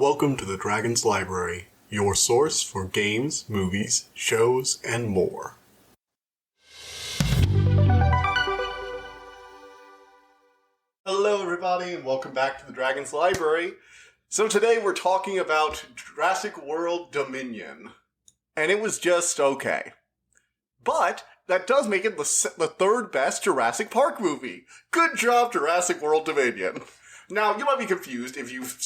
Welcome to the Dragon's Library, your source for games, movies, shows, and more. Hello everybody, and welcome back to the Dragon's Library. So today we're talking about Jurassic World Dominion. And it was just okay. But that does make it the third best Jurassic Park movie. Good job, Jurassic World Dominion. Now, you might be confused if you've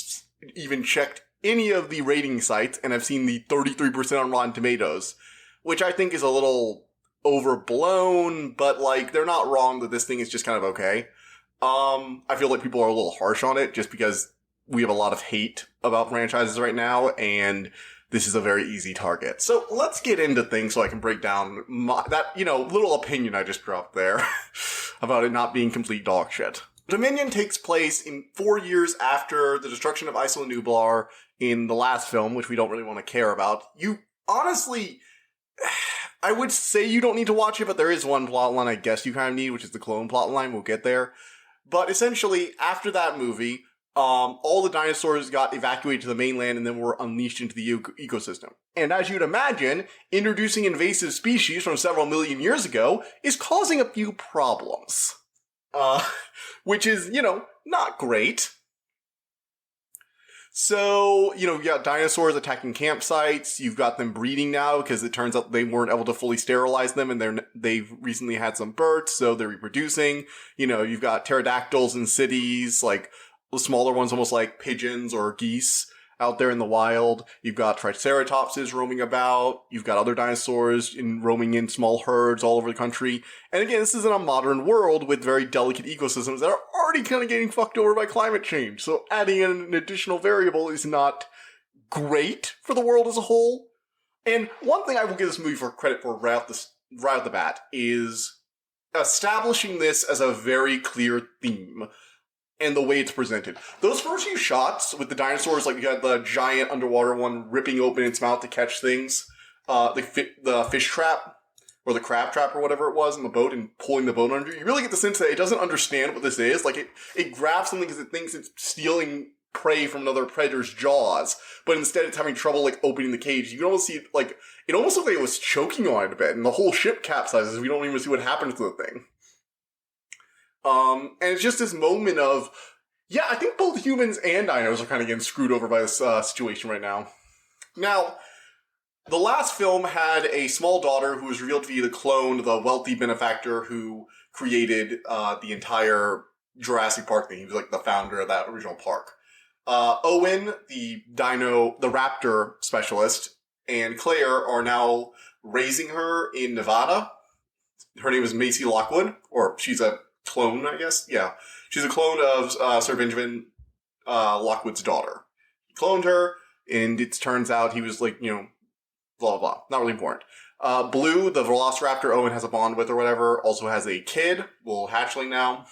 even checked any of the rating sites and have seen the 33% on Rotten Tomatoes, which I think is a little overblown, but they're not wrong that this thing is just kind of okay. I feel like people are a little harsh on it just because we have a lot of hate about franchises right now, and this is a very easy target. So let's get into things so I can break down that little opinion I just dropped there about it not being complete dog shit. Dominion takes place in 4 years after the destruction of Isla Nublar in the last film, which we don't really want to care about. You honestly, I would say you don't need to watch it, but there is one plotline I guess you kind of need, which is the clone plotline. We'll get there. But essentially, after that movie, all the dinosaurs got evacuated to the mainland and then were unleashed into the ecosystem. And as you'd imagine, introducing invasive species from several million years ago is causing a few problems. Which is, not great. So, you got dinosaurs attacking campsites, you've got them breeding now because it turns out they weren't able to fully sterilize them and they've recently had some births, so they're reproducing. You've got pterodactyls in cities, the smaller ones almost like pigeons or geese out there in the wild. You've got triceratopses roaming about. You've got other dinosaurs roaming in small herds all over the country. And again, this is in a modern world with very delicate ecosystems that are already kind of getting fucked over by climate change. So adding in an additional variable is not great for the world as a whole. And one thing I will give this movie for credit for right off the bat is establishing this as a very clear theme. And the way it's presented. Those first few shots with the dinosaurs, you had the giant underwater one ripping open its mouth to catch things, the fish trap, or the crab trap or whatever it was in the boat and pulling the boat under, you really get the sense that it doesn't understand what this is. It grabs something because it thinks it's stealing prey from another predator's jaws, but instead it's having trouble, opening the cage. You can almost see, it almost looked like it was choking on it a bit, and the whole ship capsizes. We don't even see what happens to the thing. And it's just this moment of, I think both humans and dinos are kind of getting screwed over by this situation right now. Now, the last film had a small daughter who was revealed to be the clone of the wealthy benefactor who created the entire Jurassic Park thing. He was the founder of that original park. Owen, the raptor specialist, and Claire are now raising her in Nevada. Her name is Macy Lockwood, or she's a clone, I guess? Yeah. She's a clone of Sir Benjamin Lockwood's daughter. He cloned her, and it turns out he was blah, blah, blah. Not really important. Blue, the velociraptor Owen has a bond with or whatever, also has a kid, little hatchling now.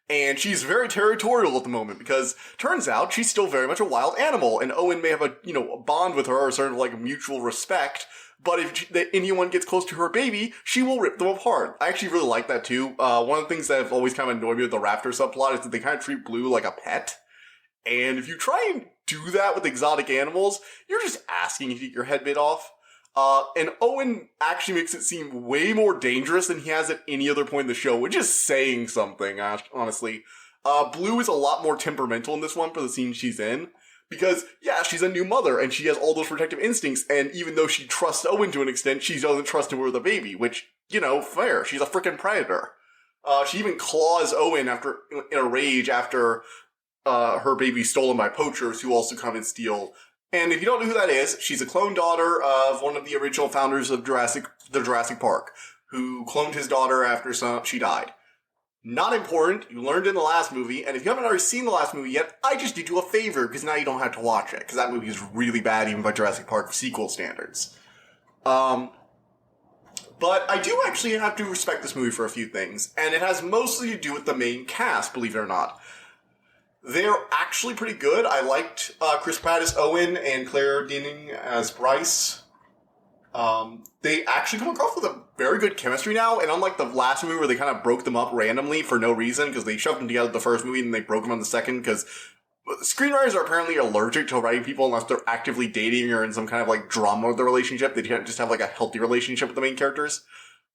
And she's very territorial at the moment because turns out she's still very much a wild animal, and Owen may have a bond with her or sort of mutual respect. But if anyone gets close to her baby, she will rip them apart. I actually really like that too. One of the things that have always kind of annoyed me with the raptor subplot is that they kind of treat Blue like a pet. And if you try and do that with exotic animals, you're just asking to get your head bit off. And Owen actually makes it seem way more dangerous than he has at any other point in the show, which is saying something, honestly. Blue is a lot more temperamental in this one for the scene she's in. Because, she's a new mother, and she has all those protective instincts, and even though she trusts Owen to an extent, she doesn't trust him with a baby, which, fair. She's a frickin' predator. She even claws Owen in a rage after her baby's stolen by poachers who also come and steal. And if you don't know who that is, she's a clone daughter of one of the original founders of the Jurassic Park, who cloned his daughter after she died. Not important. You learned in the last movie, and if you haven't already seen the last movie yet, I just did you a favor, because now you don't have to watch it, because that movie is really bad even by Jurassic Park sequel standards. But I do actually have to respect this movie for a few things, and it has mostly to do with the main cast, believe it or not. They're actually pretty good. I liked Chris Pratt as Owen and Claire Deaning as Bryce. They actually come across with a very good chemistry now, and unlike the last movie where they kind of broke them up randomly for no reason, because they shoved them together the first movie and they broke them on the second, because screenwriters are apparently allergic to writing people unless they're actively dating or in some kind of like drama with the relationship. They can't just have like a healthy relationship with the main characters.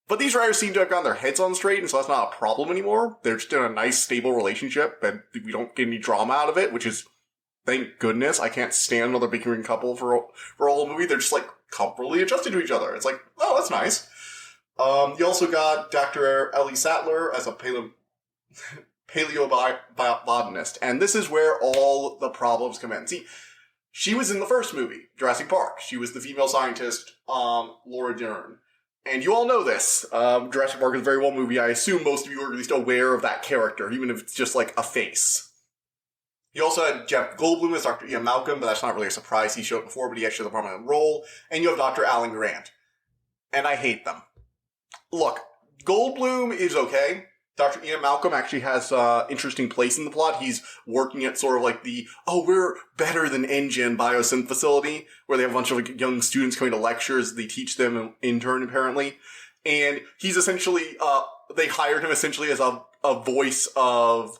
But these writers seem to have gotten their heads on straight, and so that's not a problem anymore. They're just in a nice, stable relationship, and we don't get any drama out of it, which is, thank goodness. I can't stand another bickering couple for a whole movie. They're just like comfortably adjusted to each other. It's like, oh, that's nice. You also got Dr. Ellie Sattler as a paleobotanist, and this is where all the problems come in. See, she was in the first movie, Jurassic Park. She was the female scientist, Laura Dern. And you all know this. Jurassic Park is a very well movie. I assume most of you are at least aware of that character, even if it's just like a face. You also had Jeff Goldblum as Dr. Ian Malcolm, but that's not really a surprise. He showed up before, but he actually has a prominent role. And you have Dr. Alan Grant. And I hate them. Look, Goldblum is okay. Dr. Ian Malcolm actually has an interesting place in the plot. He's working at sort of like we're better than Engine Biosyn facility, where they have a bunch of like young students coming to lectures. They teach them an intern, apparently. And he's essentially, they hired him essentially as a voice of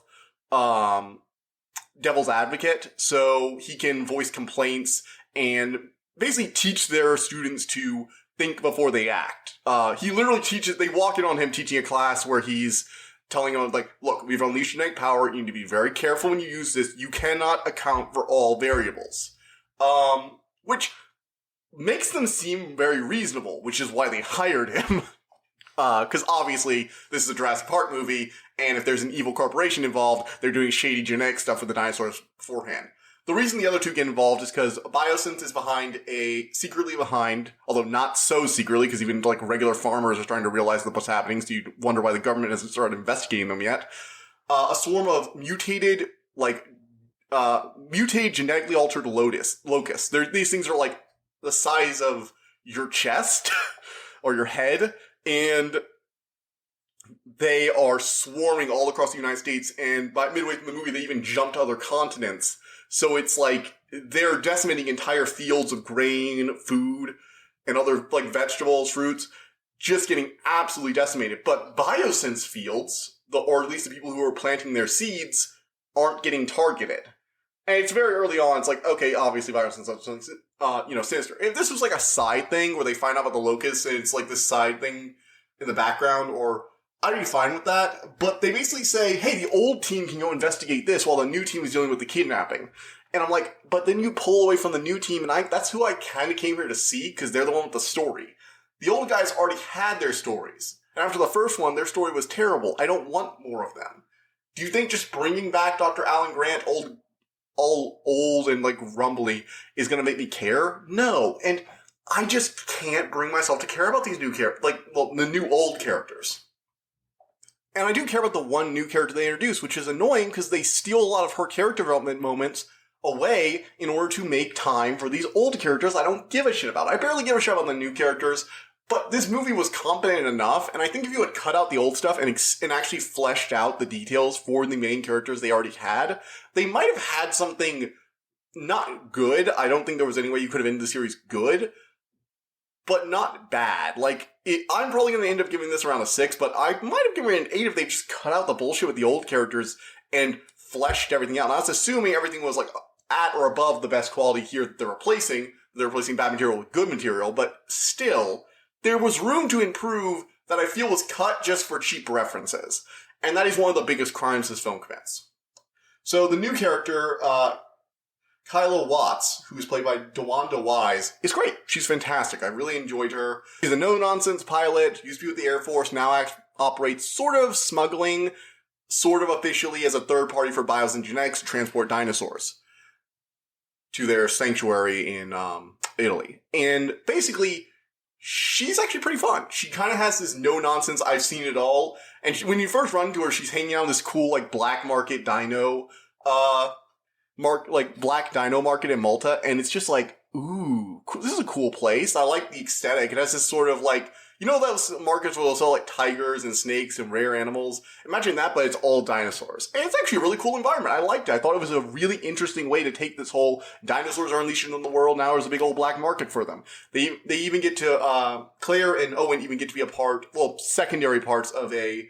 devil's advocate. So he can voice complaints and basically teach their students to think before they act. He literally teaches, they walk in on him teaching a class where he's telling them, like, look, we've unleashed genetic power. You need to be very careful when you use this. You cannot account for all variables. Which makes them seem very reasonable, which is why they hired him. Because obviously, this is a Jurassic Park movie, and if there's an evil corporation involved, they're doing shady genetic stuff with the dinosaurs beforehand. The reason the other two get involved is because Biosyn is secretly behind, although not so secretly, because even like regular farmers are starting to realize what's happening, so you wonder why the government hasn't started investigating them yet. A swarm of mutated genetically altered locusts. These things are like the size of your chest or your head, and they are swarming all across the United States, and by midway through the movie, they even jump to other continents. So it's like they're decimating entire fields of grain, food, and other like vegetables, fruits, just getting absolutely decimated. But Biosyn's fields, or at least the people who are planting their seeds, aren't getting targeted. And it's very early on. It's like, okay, obviously Biosyn's something, sinister. If this was like a side thing where they find out about the locusts and it's like this side thing in the background, or I'd be fine with that, but they basically say, hey, the old team can go investigate this while the new team is dealing with the kidnapping. And I'm like, but then you pull away from the new team, and that's who I kind of came here to see, because they're the one with the story. The old guys already had their stories. And after the first one, their story was terrible. I don't want more of them. Do you think just bringing back Dr. Alan Grant, all old and like rumbly, is going to make me care? No. And I just can't bring myself to care about these new the new old characters. And I do care about the one new character they introduced, which is annoying because they steal a lot of her character development moments away in order to make time for these old characters I don't give a shit about. I barely give a shit about the new characters, but this movie was competent enough, and I think if you had cut out the old stuff and actually fleshed out the details for the main characters they already had, they might have had something not good. I don't think there was any way you could have ended the series good, but not bad. I'm probably going to end up giving this around a 6, but I might have given it an 8 if they just cut out the bullshit with the old characters and fleshed everything out. And I was assuming everything was at or above the best quality here that they're replacing. They're replacing bad material with good material, but still, there was room to improve that I feel was cut just for cheap references. And that is one of the biggest crimes this film commits. So the new character, Kylo Watts, who's played by DeWanda Wise, is great. She's fantastic. I really enjoyed her. She's a no-nonsense pilot, used to be with the Air Force, now operates sort of smuggling, sort of officially as a third party for Biosyn Genetics to transport dinosaurs to their sanctuary in Italy. And basically, she's actually pretty fun. She kind of has this no-nonsense, I've seen it all. And when you first run into her, she's hanging out in this cool, black market dino, black dino market in Malta, and it's just ooh, this is a cool place. I like the aesthetic. It has this sort of those markets where they'll sell tigers and snakes and rare animals? Imagine that, but it's all dinosaurs. And it's actually a really cool environment. I liked it. I thought it was a really interesting way to take this whole dinosaurs are unleashed in the world, now there's a big old black market for them. They even get to, Claire and Owen even get to be secondary parts of a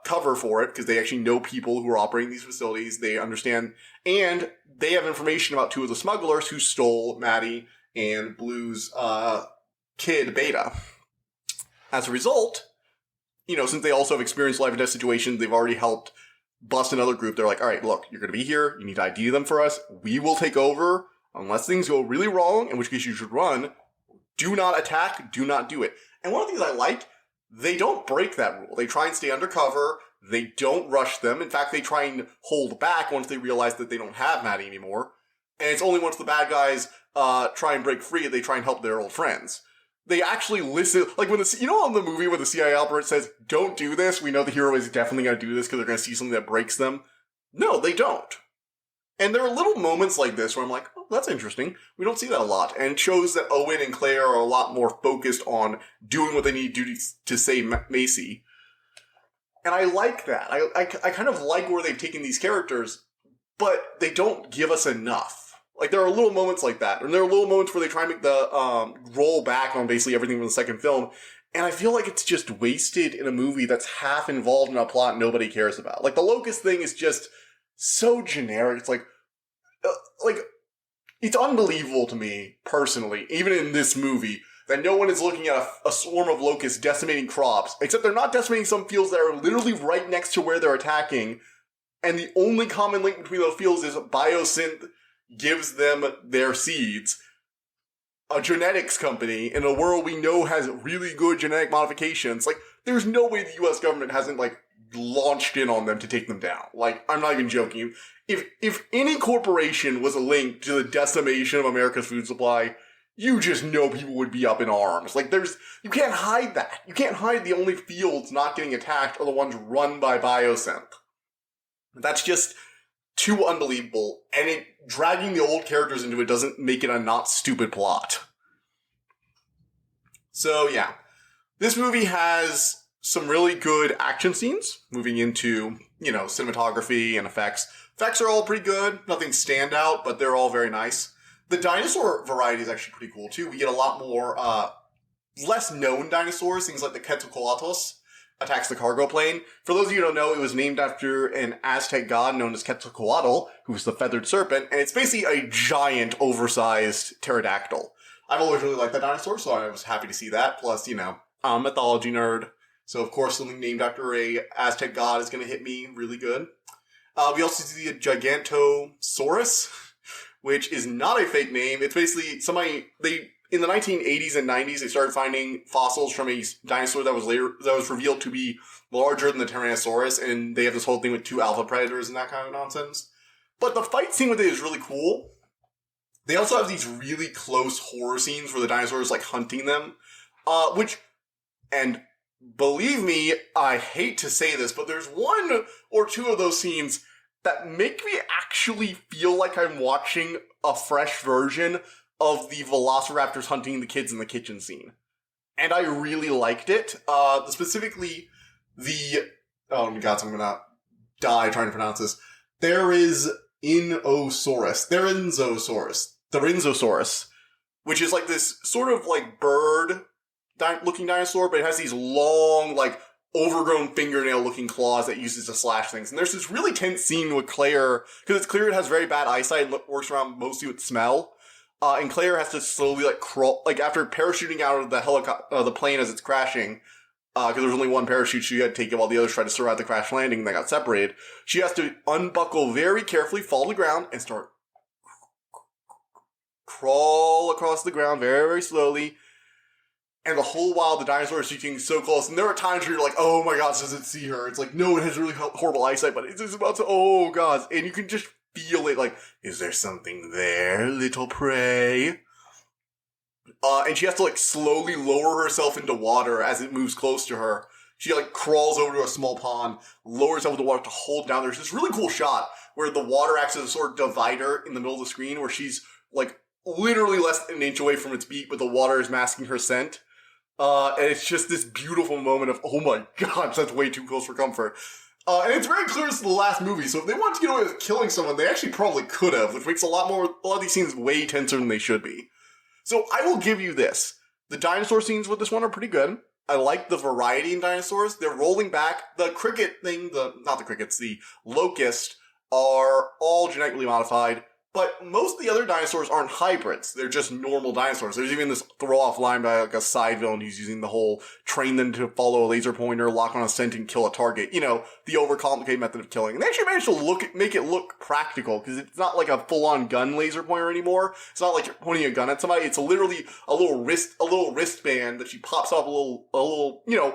cover for it because they actually know people who are operating these facilities. They understand, and they have information about two of the smugglers who stole Maddie and Blue's kid, Beta. As a result, since they also have experienced life and death situations, they've already helped bust another group. They're like, all right, look, you're going to be here. You need to ID them for us. We will take over unless things go really wrong, in which case you should run. Do not attack. Do not do it. And one of the things I like, they don't break that rule. They try and stay undercover. They don't rush them. In fact, they try and hold back once they realize that they don't have Maddie anymore. And it's only once the bad guys try and break free, they try and help their old friends. They actually listen, like when in the movie where the CIA operative says, don't do this, we know the hero is definitely going to do this because they're going to see something that breaks them. No, they don't. And there are little moments like this where I'm like, oh, that's interesting. We don't see that a lot. And it shows that Owen and Claire are a lot more focused on doing what they need to do to save Macy. And I like that. I kind of like where they've taken these characters, but they don't give us enough. Like, there are little moments like that. And there are little moments where they try and make the roll back on basically everything from the second film. And I feel like it's just wasted in a movie that's half involved in a plot nobody cares about. Like, the Locust thing is just so generic. It's like, it's unbelievable to me, personally, even in this movie, that no one is looking at a swarm of locusts decimating crops, except they're not decimating some fields that are literally right next to where they're attacking. And the only common link between those fields is Biosyn gives them their seeds. A genetics company in a world we know has really good genetic modifications. Like, there's no way the US government hasn't, launched in on them to take them down. Like, I'm not even joking. If any corporation was a link to the decimation of America's food supply, you just know people would be up in arms. Like, you can't hide that. You can't hide the only fields not getting attacked are the ones run by Biosyn. That's just too unbelievable, and dragging the old characters into it doesn't make it a not stupid plot. So yeah, this movie has some really good action scenes, moving into, cinematography and effects. Effects are all pretty good, nothing stand out, but they're all very nice. The dinosaur variety is actually pretty cool too. We get a lot more, less known dinosaurs, things like the Quetzalcoatlus attacks the cargo plane. For those of you who don't know, it was named after an Aztec god known as Quetzalcoatl, who was the feathered serpent, and it's basically a giant, oversized pterodactyl. I've always really liked that dinosaur, so I was happy to see that. Plus, I'm a mythology nerd, so of course something named after a Aztec god is going to hit me really good. We also see the Gigantosaurus, which is not a fake name. It's basically in the 1980s and 90s, they started finding fossils from a dinosaur that was revealed to be larger than the Tyrannosaurus, and they have this whole thing with two alpha predators and that kind of nonsense. But the fight scene with it is really cool. They also have these really close horror scenes where the dinosaur is hunting them, and believe me, I hate to say this, but there's one or two of those scenes that make me actually feel like I'm watching a fresh version of the velociraptors hunting the kids in the kitchen scene. And I really liked it. Specifically, oh my god, so I'm gonna die trying to pronounce this. Therenzosaurus, which is this sort of bird-looking dinosaur, but it has these long, overgrown fingernail-looking claws that it uses to slash things. And there's this really tense scene with Claire, because it's clear it has very bad eyesight and works around mostly with smell. And Claire has to slowly crawl, after parachuting out of the plane as it's crashing, because there's only one parachute, she had to take it while the others tried to survive the crash landing and they got separated. She has to unbuckle very carefully, fall to the ground, and start crawl across the ground very, very slowly. And the whole while the dinosaur is shooting so close, and there are times where you're like, oh my gosh, does it see her? It's no, it has really horrible eyesight, but it's just about to, oh god, and you can just feel it, is there something there, little prey? And she has to, slowly lower herself into water as it moves close to her. She, crawls over to a small pond, lowers herself into water to hold down. There's this really cool shot where the water acts as a sort of divider in the middle of the screen where she's, literally less than an inch away from its beak, but the water is masking her scent. And it's just this beautiful moment of, oh my gosh, that's way too close for comfort. And it's very clear this is the last movie, so if they wanted to get away with killing someone, they actually probably could have, which makes a lot of these scenes way tenser than they should be. So I will give you this. The dinosaur scenes with this one are pretty good. I like the variety in dinosaurs. They're rolling back. The cricket thing, not the crickets, the locust are all genetically modified. But most of the other dinosaurs aren't hybrids. They're just normal dinosaurs. There's even this throw-off line by like a side villain who's using the whole train them to follow a laser pointer, lock on a scent, and kill a target. You know, the overcomplicated method of killing. And they actually managed to make it look practical, because it's not like a full-on gun laser pointer anymore. It's not like you're pointing a gun at somebody. It's literally a little wristband that she pops off a little, you know,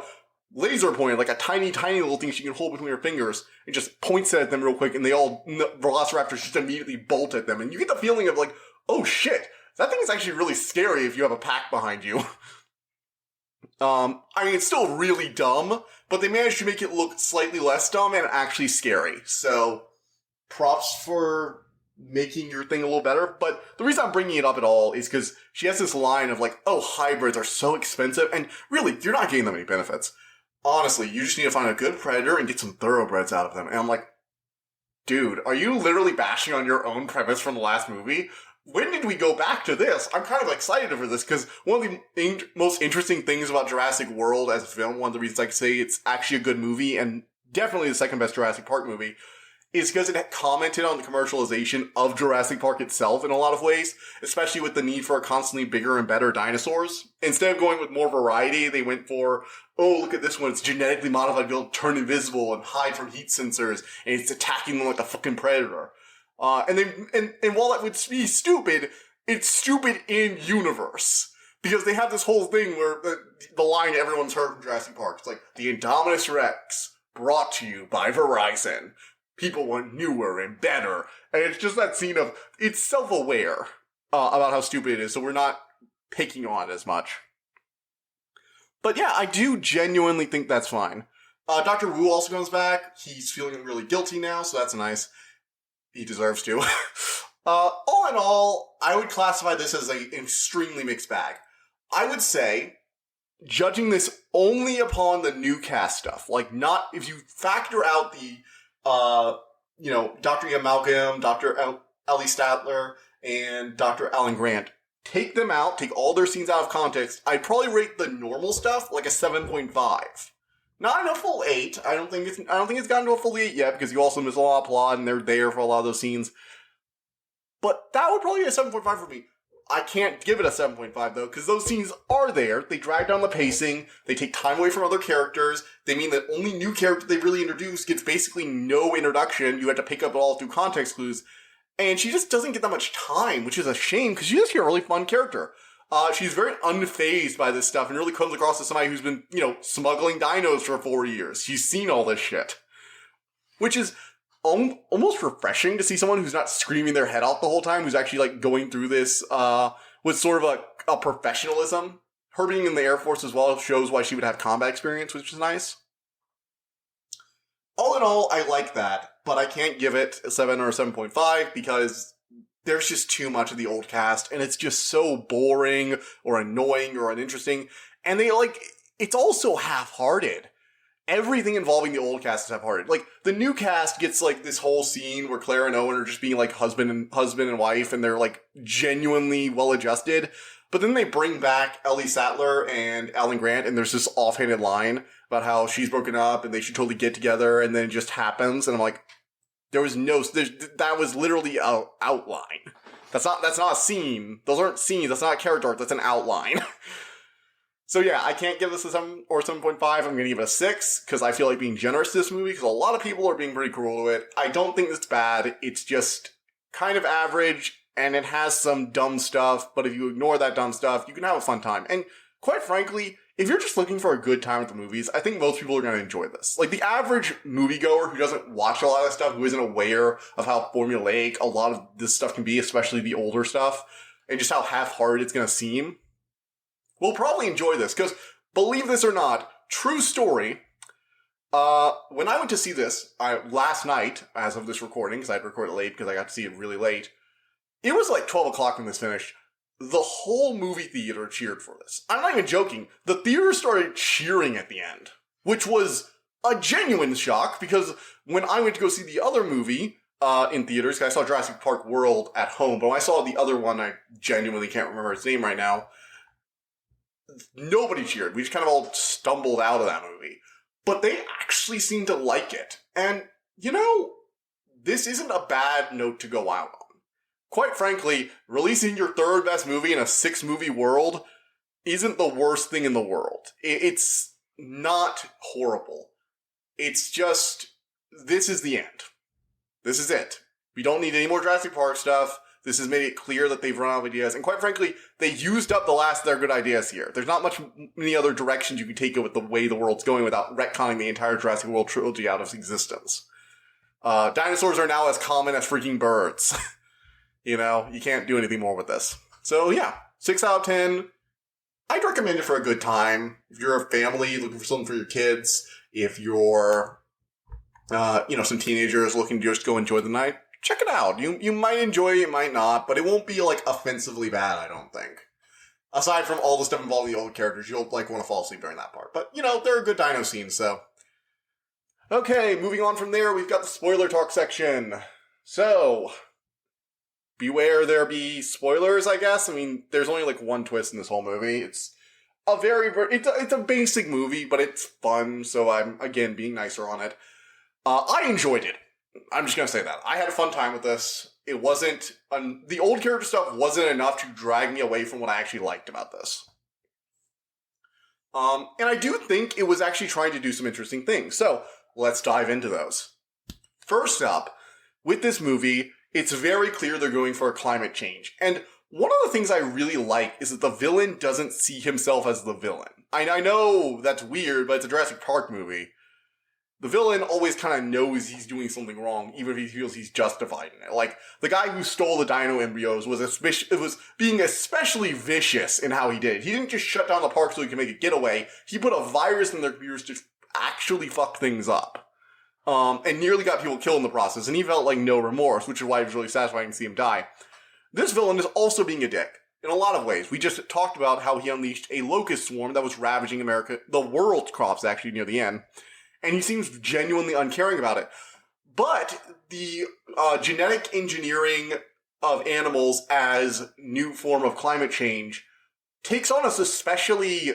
laser pointer, like a tiny little thing she can hold between her fingers, and just points it at them real quick, and Velociraptors just immediately bolt at them, and you get the feeling of like, oh shit, that thing is actually really scary if you have a pack behind you. I mean, it's still really dumb, but they managed to make it look slightly less dumb and actually scary, so props for making your thing a little better. But the reason I'm bringing it up at all is because she has this line of like, oh, hybrids are so expensive, and really, you're not getting them any benefits. Honestly, you just need to find a good predator and get some thoroughbreds out of them. And I'm like, dude, are you literally bashing on your own premise from the last movie? When did we go back to this? I'm kind of excited for this, because one of the most interesting things about Jurassic World as a film, one of the reasons I can say it's actually a good movie, and definitely the second best Jurassic Park movie, is because it had commented on the commercialization of Jurassic Park itself in a lot of ways, especially with the need for constantly bigger and better dinosaurs. Instead of going with more variety, they went for, oh, look at this one, it's genetically modified to be able to turn invisible and hide from heat sensors, and it's attacking them like a fucking predator. And while that would be stupid, it's stupid in universe. Because they have this whole thing where the line everyone's heard from Jurassic Park, it's like, the Indominus Rex, brought to you by Verizon. People want newer and better. And it's just that scene of, it's self-aware about how stupid it is, so we're not picking on it as much. But yeah, I do genuinely think that's fine. Dr. Wu also comes back. He's feeling really guilty now, so that's nice. He deserves to. All in all, I would classify this as an extremely mixed bag. I would say, judging this only upon the new cast stuff, like not, if you factor out the Dr. Ian Malcolm, Dr. Ellie Sattler, and Dr. Alan Grant. Take them out, take all their scenes out of context. I'd probably rate the normal stuff like a 7.5. Not in a full 8. I don't think it's gotten to a full 8 yet, because you also miss a lot of plot and they're there for a lot of those scenes. But that would probably be a 7.5 for me. I can't give it a 7.5 though, because those scenes are there. They drag down the pacing. They take time away from other characters. They mean that only new character they really introduce gets basically no introduction. You have to pick up it all through context clues. And she just doesn't get that much time, which is a shame, because she's actually a really fun character. She's very unfazed by this stuff and really comes across as somebody who's been, smuggling dinos for 4 years. She's seen all this shit. Which is almost refreshing to see someone who's not screaming their head off the whole time, who's actually going through this with sort of a professionalism. Her being in the Air Force as well shows why she would have combat experience, which is nice. All in all, I like that, but I can't give it a 7 or a 7.5 because there's just too much of the old cast, and it's just so boring or annoying or uninteresting, and it's also half-hearted. Everything involving the old cast is half-hearted. The new cast gets, this whole scene where Claire and Owen are just being, husband and wife, and they're, genuinely well-adjusted. But then they bring back Ellie Sattler and Alan Grant, and there's this offhanded line about how she's broken up, and they should totally get together, and then it just happens, and I'm like, that was literally an outline. That's not a scene. Those aren't scenes, that's not a character arc, that's an outline. So yeah, I can't give this a 7 or 7.5. I'm going to give it a 6, because I feel like being generous to this movie, because a lot of people are being pretty cruel to it. I don't think it's bad. It's just kind of average, and it has some dumb stuff, but if you ignore that dumb stuff, you can have a fun time. And quite frankly, if you're just looking for a good time at the movies, I think most people are going to enjoy this. The average moviegoer who doesn't watch a lot of stuff, who isn't aware of how formulaic a lot of this stuff can be, especially the older stuff, and just how half-hearted it's going to seem, will probably enjoy this, because, believe this or not, true story, when I went to see this, last night, as of this recording, because I had to record it late because I got to see it really late, it was 12 o'clock when this finished. The whole movie theater cheered for this. I'm not even joking. The theater started cheering at the end, which was a genuine shock, because when I went to go see the other movie in theaters, I saw Jurassic Park World at home, but when I saw the other one, I genuinely can't remember its name right now, nobody cheered. We just kind of all stumbled out of that movie. But they actually seemed to like it. And, this isn't a bad note to go out on. Quite frankly, releasing your third best movie in a 6-movie world isn't the worst thing in the world. It's not horrible. It's just, this is the end. This is it. We don't need any more Jurassic Park stuff. This has made it clear that they've run out of ideas. And quite frankly, they used up the last of their good ideas here. There's not many other directions you can take it with the way the world's going without retconning the entire Jurassic World trilogy out of existence. Dinosaurs are now as common as freaking birds. You can't do anything more with this. So yeah, 6 out of 10. I'd recommend it for a good time. If you're a family looking for something for your kids, if you're, some teenagers looking to just go enjoy the night, check it out. You might enjoy it, you might not, but it won't be, offensively bad, I don't think. Aside from all the stuff involving the old characters, you'll, want to fall asleep during that part. But, there are good dino scenes, so. Okay, moving on from there, we've got the spoiler talk section. So, beware there be spoilers, I guess. I mean, there's only, one twist in this whole movie. It's it's a basic movie, but it's fun, so I'm, again, being nicer on it. I enjoyed it. I'm just gonna say that. I had a fun time with this. It wasn't, the old character stuff wasn't enough to drag me away from what I actually liked about this. And I do think it was actually trying to do some interesting things. So, let's dive into those. First up, with this movie, it's very clear they're going for a climate change. And one of the things I really like is that the villain doesn't see himself as the villain. I know that's weird, but it's a Jurassic Park movie. The villain always kind of knows he's doing something wrong, even if he feels he's justified in it. The guy who stole the dino embryos was being especially vicious in how he did it. He didn't just shut down the park so he could make a getaway. He put a virus in their computers to actually fuck things up. And nearly got people killed in the process, and he felt no remorse, which is why it was really satisfying to see him die. This villain is also being a dick, in a lot of ways. We just talked about how he unleashed a locust swarm that was ravaging the world's crops, actually, near the end. And he seems genuinely uncaring about it. But the genetic engineering of animals as new form of climate change takes on this especially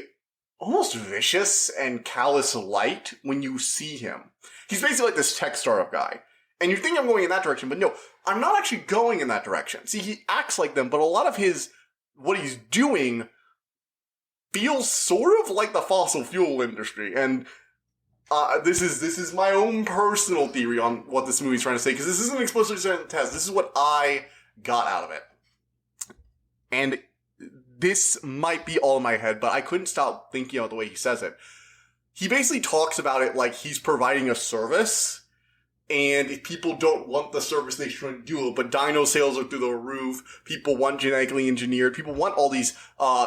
almost vicious and callous light when you see him. He's basically like this tech startup guy. And you think I'm going in that direction, but no, I'm not actually going in that direction. See, he acts like them, but a lot of what he's doing feels sort of like the fossil fuel industry. And this is my own personal theory on what this movie's trying to say, because this isn't explicitly saying the test. This is what I got out of it. And this might be all in my head, but I couldn't stop thinking about the way he says it. He basically talks about it like he's providing a service, and if people don't want the service, they shouldn't do it. But dino sales are through the roof. People want genetically engineered. People want all these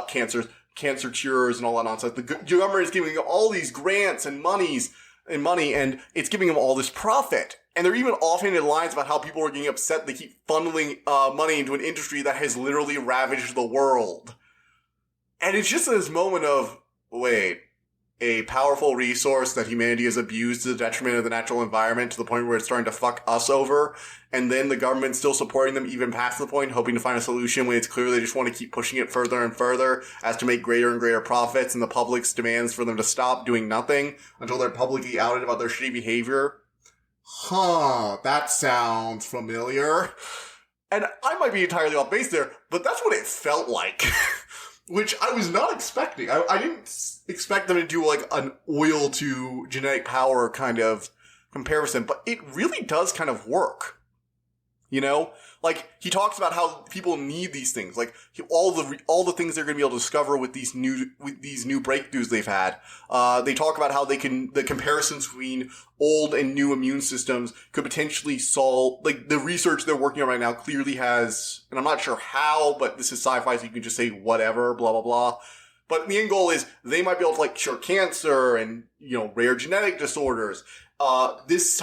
cancer cures and all that nonsense. The government is giving them all these grants and money, and it's giving them all this profit. And there are even offhanded lines about how people are getting upset they keep funneling money into an industry that has literally ravaged the world. And it's just this moment of, wait, a powerful resource that humanity has abused to the detriment of the natural environment to the point where it's starting to fuck us over, and then the government's still supporting them even past the point, hoping to find a solution when it's clear they just want to keep pushing it further and further as to make greater and greater profits, and the public's demands for them to stop doing nothing until they're publicly outed about their shitty behavior. That sounds familiar. And I might be entirely off base there, but that's what it felt like. Which I was not expecting. I didn't expect them to do an oil to genetic power kind of comparison, but it really does kind of work. He talks about how people need these things, all the things they're going to be able to discover with these new breakthroughs they've had. They talk about how the comparisons between old and new immune systems could potentially solve, the research they're working on right now clearly has, and I'm not sure how, but this is sci-fi, so you can just say whatever, blah, blah, blah. But the end goal is they might be able to cure cancer and, rare genetic disorders. This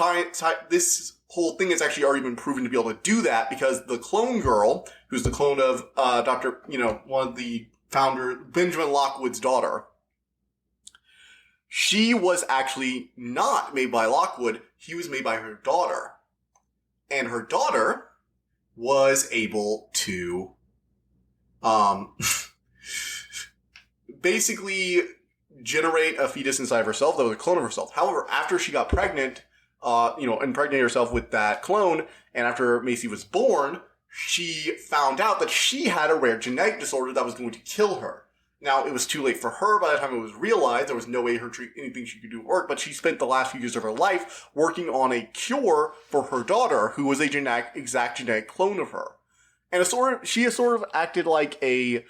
whole thing has actually already been proven to be able to do that because the clone girl, who's the clone of one of the founder, Benjamin Lockwood's daughter, she was actually not made by Lockwood. He was made by her daughter. And her daughter was able to basically generate a fetus inside of herself that was a clone of herself. However, after she got pregnant, impregnated herself with that clone, and after Macy was born, she found out that she had a rare genetic disorder that was going to kill her. Now, it was too late for her by the time it was realized. There was no way anything she could do work, but she spent the last few years of her life working on a cure for her daughter, who was a exact genetic clone of her. And she has sort of acted like a,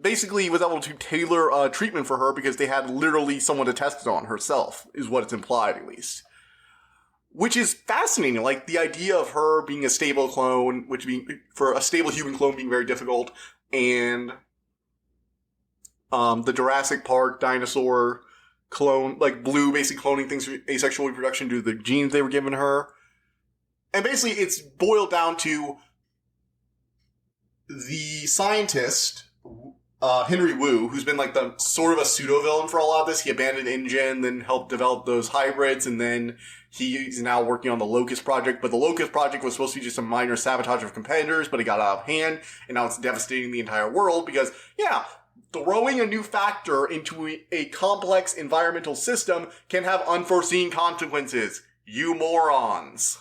basically was able to tailor treatment for her because they had literally someone to test it on herself, is what it's implied at least. Which is fascinating, like the idea of her being a stable clone, for a stable human clone being very difficult, and the Jurassic Park dinosaur clone, like Blue basically cloning things for asexual reproduction due to the genes they were given her. And basically it's boiled down to the scientist, Henry Wu, who's been like the sort of a pseudo-villain for a lot of this. He abandoned InGen, then helped develop those hybrids, and then he's now working on the Locust Project. But the Locust Project was supposed to be just a minor sabotage of competitors, but it got out of hand, and now it's devastating the entire world because, throwing a new factor into a complex environmental system can have unforeseen consequences. You morons.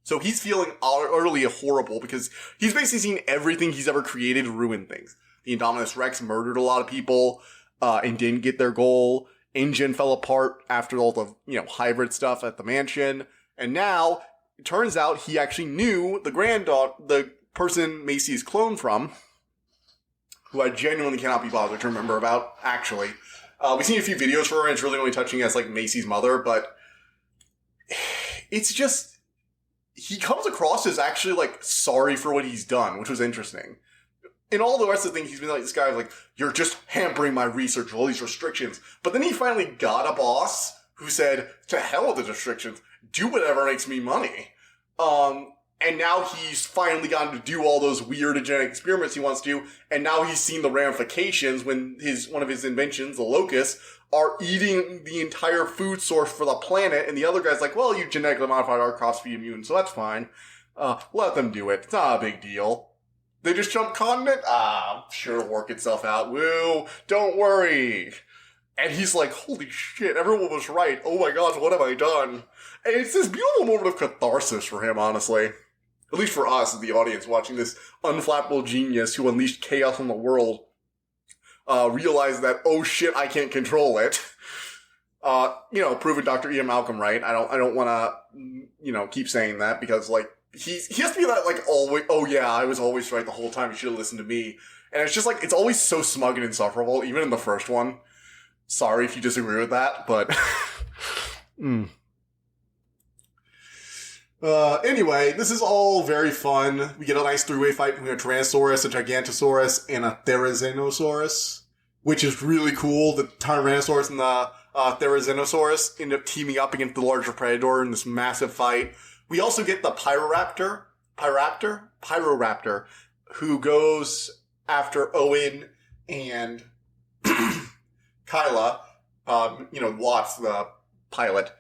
So he's feeling utterly horrible because he's basically seen everything he's ever created ruin things. The Indominus Rex murdered a lot of people, and didn't get their goal. InGen fell apart after all the, hybrid stuff at the mansion. And now, it turns out he actually knew the person Macy's cloned from, who I genuinely cannot be bothered to remember about, actually. We've seen a few videos for her, and it's really only touching as, like, Macy's mother, but it's just, he comes across as actually, like, sorry for what he's done, which was interesting. In all the rest of the things, he's been like, this guy, like, you're just hampering my research with all these restrictions. But then he finally got a boss who said, to hell with the restrictions, do whatever makes me money. And now he's finally gotten to do all those weird genetic experiments he wants to do, and now he's seen the ramifications when one of his inventions, the locusts, are eating the entire food source for the planet, and the other guy's like, well, you genetically modified our cross feed immune, so that's fine. Let them do it. It's not a big deal. They just jumped continent? Sure it'll work itself out. Woo, don't worry. And he's like, holy shit, everyone was right. Oh my gosh, what have I done? And it's this beautiful moment of catharsis for him, honestly. At least for us, as the audience, watching this unflappable genius who unleashed chaos on the world, realize that, oh shit, I can't control it. Proving Dr. Ian Malcolm right. I don't want to, keep saying that because, like, he has to be that, like, always, oh yeah, I was always right the whole time, you should have listened to me. And it's just, like, it's always so smug and insufferable, even in the first one. Sorry if you disagree with that, but... Anyway, this is all very fun. We get a nice three-way fight between a Tyrannosaurus, a Gigantosaurus, and a Therizinosaurus, which is really cool. The Tyrannosaurus and the Therizinosaurus end up teaming up against the larger predator in this massive fight. We also get the Pyroraptor, who goes after Owen and Kyla, Watts, the pilot,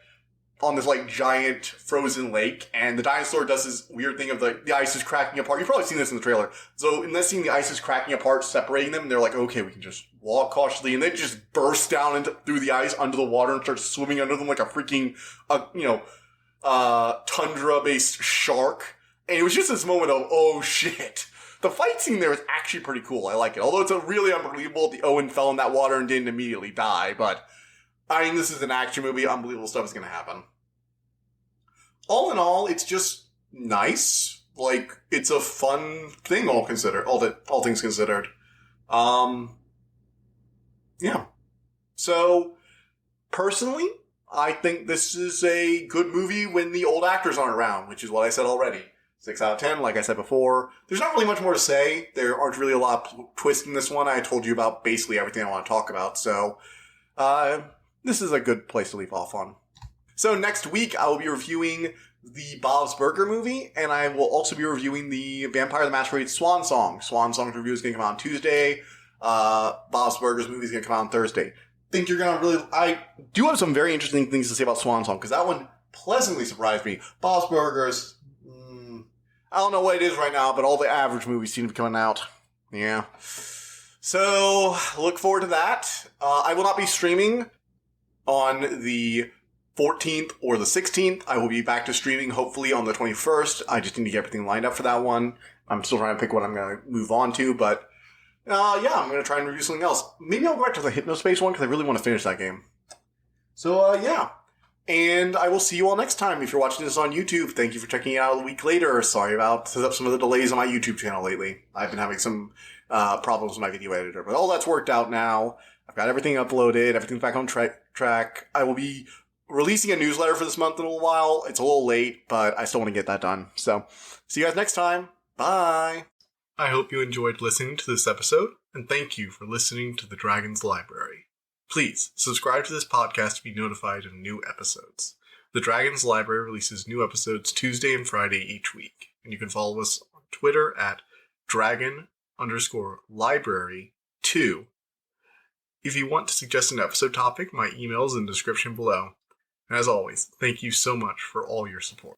on this, like, giant frozen lake, and the dinosaur does this weird thing of the ice is cracking apart. You've probably seen this in the trailer. So in this scene, the ice is cracking apart, separating them, and they're like, okay, we can just walk cautiously, and they just burst down through the ice under the water and start swimming under them like a freaking, tundra-based shark. And it was just this moment of, oh shit. The fight scene there is actually pretty cool. I like it. Although it's really unbelievable the Owen fell in that water and didn't immediately die, but I mean, this is an action movie. Unbelievable stuff is going to happen. All in all, it's just nice. Like, it's a fun thing, all things considered. Yeah. So, personally, I think this is a good movie when the old actors aren't around, which is what I said already. 6 out of 10, like I said before. There's not really much more to say. There aren't really a lot of twists in this one. I told you about basically everything I want to talk about, so this is a good place to leave off on. So next week, I will be reviewing the Bob's Burger movie, and I will also be reviewing the Vampire the Masquerade Swan Song. Swan Song's review is going to come out on Tuesday. Bob's Burgers movie is going to come out on Thursday. I do have some very interesting things to say about Swan Song, because that one pleasantly surprised me. Bob's Burgers, I don't know what it is right now, but all the average movies seem to be coming out. Yeah. So, look forward to that. I will not be streaming on the 14th or the 16th. I will be back to streaming hopefully on the 21st. I just need to get everything lined up for that one. I'm still trying to pick what I'm going to move on to, but I'm going to try and review something else. Maybe I'll go back to the Hypnospace one because I really want to finish that game. So, And I will see you all next time. If you're watching this on YouTube, thank you for checking it out a week later. Sorry about some of the delays on my YouTube channel lately. I've been having some problems with my video editor, but all that's worked out now. I've got everything uploaded. Everything's back on track. I will be releasing a newsletter for this month in a little while. It's a little late, but I still want to get that done. So, see you guys next time. Bye. I hope you enjoyed listening to this episode, and thank you for listening to the Dragon's Library. Please subscribe to this podcast to be notified of new episodes. The Dragon's Library releases new episodes Tuesday and Friday each week, and you can follow us on Twitter at dragon_library2. If you want to suggest an episode topic, my email is in the description below. And as always, thank you so much for all your support.